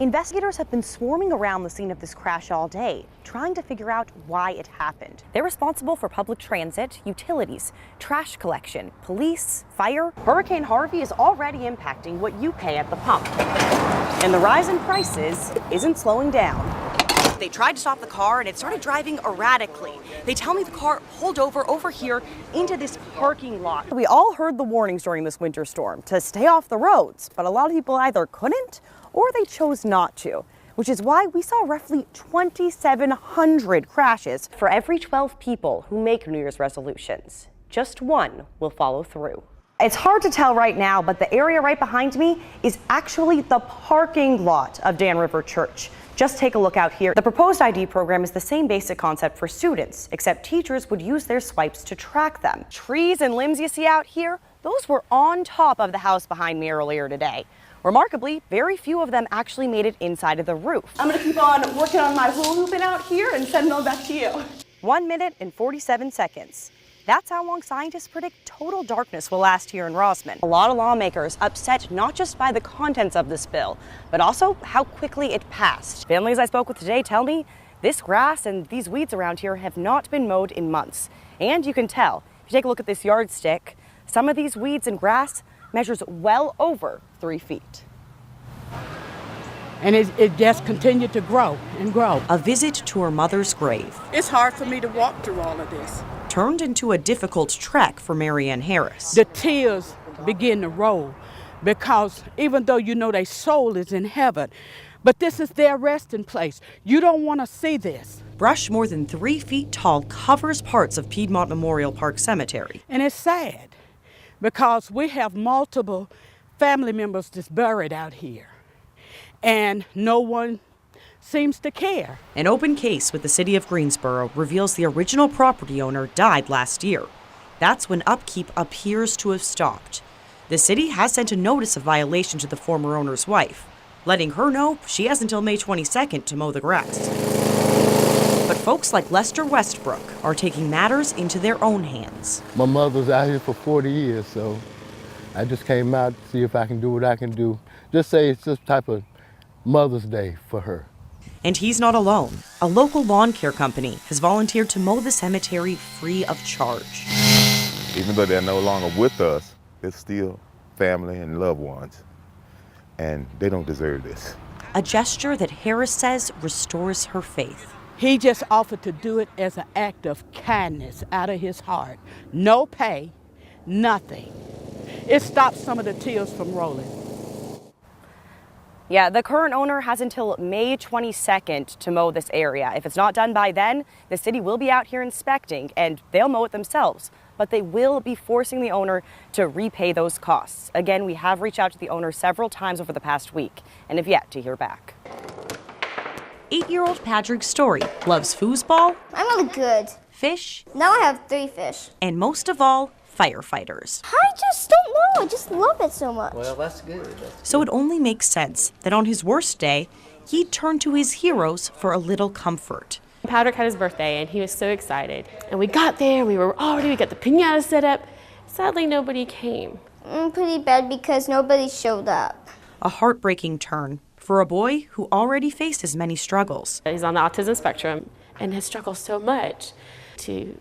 Investigators have been swarming around the scene of this crash all day, trying to figure out why it happened. They're responsible for public transit, utilities, trash collection, police, fire. Hurricane Harvey is already impacting what you pay at the pump. And the rise in prices isn't slowing down. They tried to stop the car and it started driving erratically. They tell me the car pulled over here into this parking lot. We all heard the warnings during this winter storm to stay off the roads, but a lot of people either couldn't or they chose not to, which is why we saw roughly 2,700 crashes. For every 12 people who make New Year's resolutions, just one will follow through. It's hard to tell right now, but the area right behind me is actually the parking lot of Dan River Church. Just take a look out here. The proposed ID program is the same basic concept for students, except teachers would use their swipes to track them. Trees and limbs you see out here, those were on top of the house behind me earlier today. Remarkably, very few of them actually made it inside of the roof. I'm gonna keep on working on my hula hooping out here and send it all back to you. 1 minute and 47 seconds. That's how long scientists predict total darkness will last here in Rosman. A lot of lawmakers upset not just by the contents of this bill, but also how quickly it passed. Families I spoke with today tell me this grass and these weeds around here have not been mowed in months. And you can tell, if you take a look at this yardstick, some of these weeds and grass measures well over 3 feet. And it just continued to grow and grow. A visit to her mother's grave. It's hard for me to walk through all of this. Turned into a difficult trek for Marianne Harris. The tears begin to roll because even though you know their soul is in heaven, but this is their resting place. You don't want to see this. Brush more than 3 feet tall covers parts of Piedmont Memorial Park Cemetery. And it's sad because we have multiple family members that's buried out here and no one seems to care. An open case with the city of Greensboro reveals the original property owner died last year. That's when upkeep appears to have stopped. The city has sent a notice of violation to the former owner's wife, letting her know she has until May 22nd to mow the grass. But folks like Lester Westbrook are taking matters into their own hands. My mother's out here for 40 years, so I just came out to see if I can do what I can do. Just say it's this type of Mother's Day for her. And he's not alone. A local lawn care company has volunteered to mow the cemetery free of charge. Even though they're no longer with us, they're still family and loved ones, and they don't deserve this. A gesture that Harris says restores her faith. He just offered to do it as an act of kindness out of his heart. No pay, nothing. It stopped some of the tears from rolling. Yeah, the current owner has until May 22nd to mow this area. If it's not done by then, the city will be out here inspecting and they'll mow it themselves, but they will be forcing the owner to repay those costs. Again, we have reached out to the owner several times over the past week and have yet to hear back. 8-year-old Patrick Story loves foosball. I'm really good. Fish. Now I have 3 fish. And most of all, firefighters. I just don't know. I just love it so much. Well, that's good. So it only makes sense that on his worst day, he'd turn to his heroes for a little comfort. Patrick had his birthday and he was so excited. And we got there, we got the piñata set up. Sadly, nobody came. Pretty bad because nobody showed up. A heartbreaking turn for a boy who already faces many struggles. He's on the autism spectrum and has struggled so much to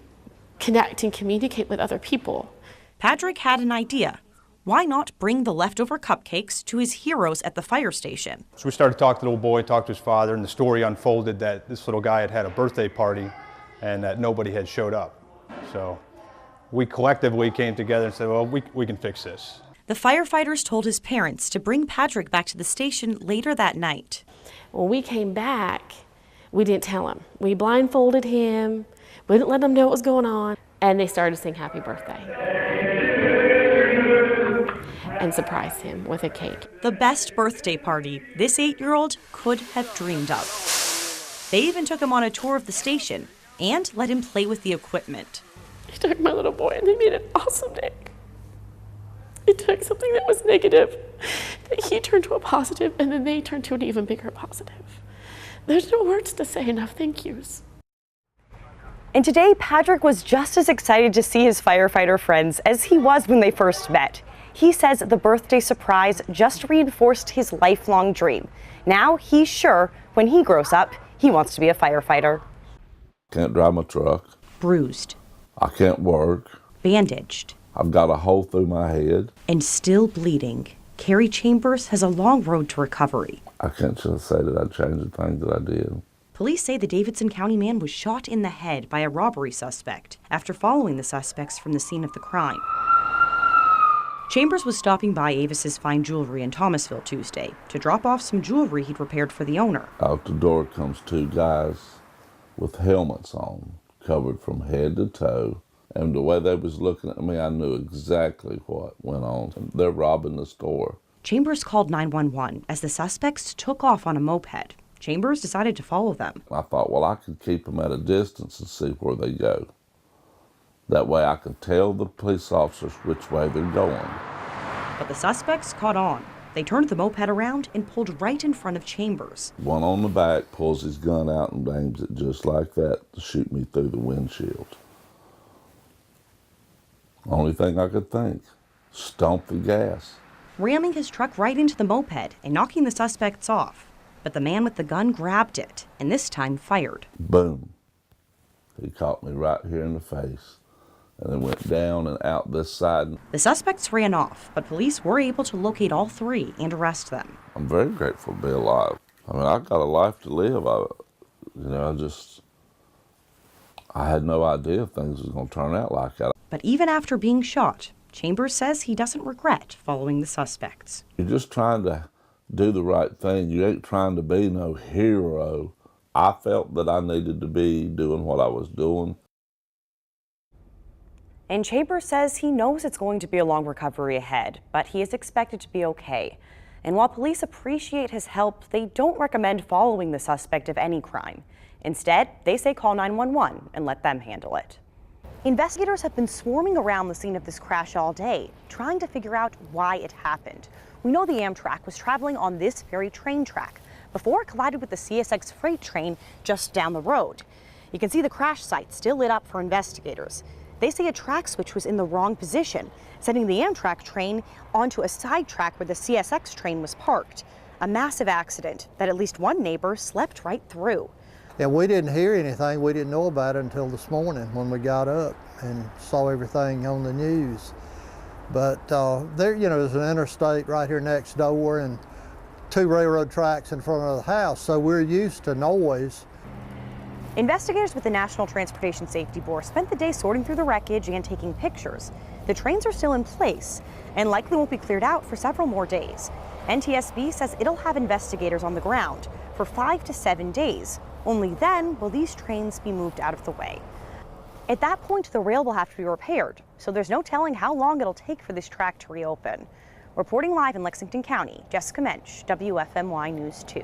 connect and communicate with other people. Patrick had an idea. Why not bring the leftover cupcakes to his heroes at the fire station? So we started talking to the little boy, talked to his father, and the story unfolded that this little guy had a birthday party and that nobody had showed up. So we collectively came together and said, well, we can fix this. The firefighters told his parents to bring Patrick back to the station later that night. When we came back, we didn't tell him. We blindfolded him. We didn't let them know what was going on. And they started to sing happy birthday and surprise him with a cake. The best birthday party this 8-year-old could have dreamed of. They even took him on a tour of the station and let him play with the equipment. He took my little boy and they made an awesome day. He took something that was negative, that he turned to a positive, and then they turned to an even bigger positive. There's no words to say enough thank yous. And today, Patrick was just as excited to see his firefighter friends as he was when they first met. He says the birthday surprise just reinforced his lifelong dream. Now he's sure when he grows up, he wants to be a firefighter. Can't drive my truck. Bruised. I can't work. Bandaged. I've got a hole through my head. And still bleeding, Kerry Chambers has a long road to recovery. I can't just say that I changed the things that I did. Police say the Davidson County man was shot in the head by a robbery suspect after following the suspects from the scene of the crime. Chambers was stopping by Avis's Fine Jewelry in Thomasville Tuesday to drop off some jewelry he'd repaired for the owner. Out the door comes two guys with helmets on, covered from head to toe. And the way they was looking at me, I knew exactly what went on. They're robbing the store. Chambers called 911 as the suspects took off on a moped. Chambers decided to follow them. I thought, well, I could keep them at a distance and see where they go. That way I could tell the police officers which way they're going. But the suspects caught on. They turned the moped around and pulled right in front of Chambers. One on the back pulls his gun out and aims it just like that to shoot me through the windshield. Only thing I could think, stomp the gas. Ramming his truck right into the moped and knocking the suspects off. But the man with the gun grabbed it and this time fired. Boom. He caught me right here in the face and then went down and out this side. The suspects ran off, but police were able to locate all three and arrest them. I'm very grateful to be alive. I mean, I've got a life to live. I had no idea things was going to turn out like that. But even after being shot, Chambers says he doesn't regret following the suspects. You're just trying to do the right thing. You ain't trying to be no hero. I felt that I needed to be doing what I was doing. And Chambers says he knows it's going to be a long recovery ahead, but he is expected to be okay. And while police appreciate his help, they don't recommend following the suspect of any crime. Instead, they say call 911 and let them handle it. Investigators have been swarming around the scene of this crash all day, trying to figure out why it happened. We know the Amtrak was traveling on this very train track before it collided with the CSX freight train just down the road. You can see the crash site still lit up for investigators. They say a track switch was in the wrong position, sending the Amtrak train onto a side track where the CSX train was parked. A massive accident that at least one neighbor slept right through. Yeah, we didn't hear anything. We didn't know about it until this morning when we got up and saw everything on the news. But there's an interstate right here next door and two railroad tracks in front of the house, so we're used to noise. Investigators with the National Transportation Safety Board spent the day sorting through the wreckage and taking pictures. The trains are still in place and likely won't be cleared out for several more days. NTSB says it'll have investigators on the ground for 5 to 7 days. Only then will these trains be moved out of the way. At that point, the rail will have to be repaired, so there's no telling how long it'll take for this track to reopen. Reporting live in Lexington County, Jessica Mensch, WFMY News 2.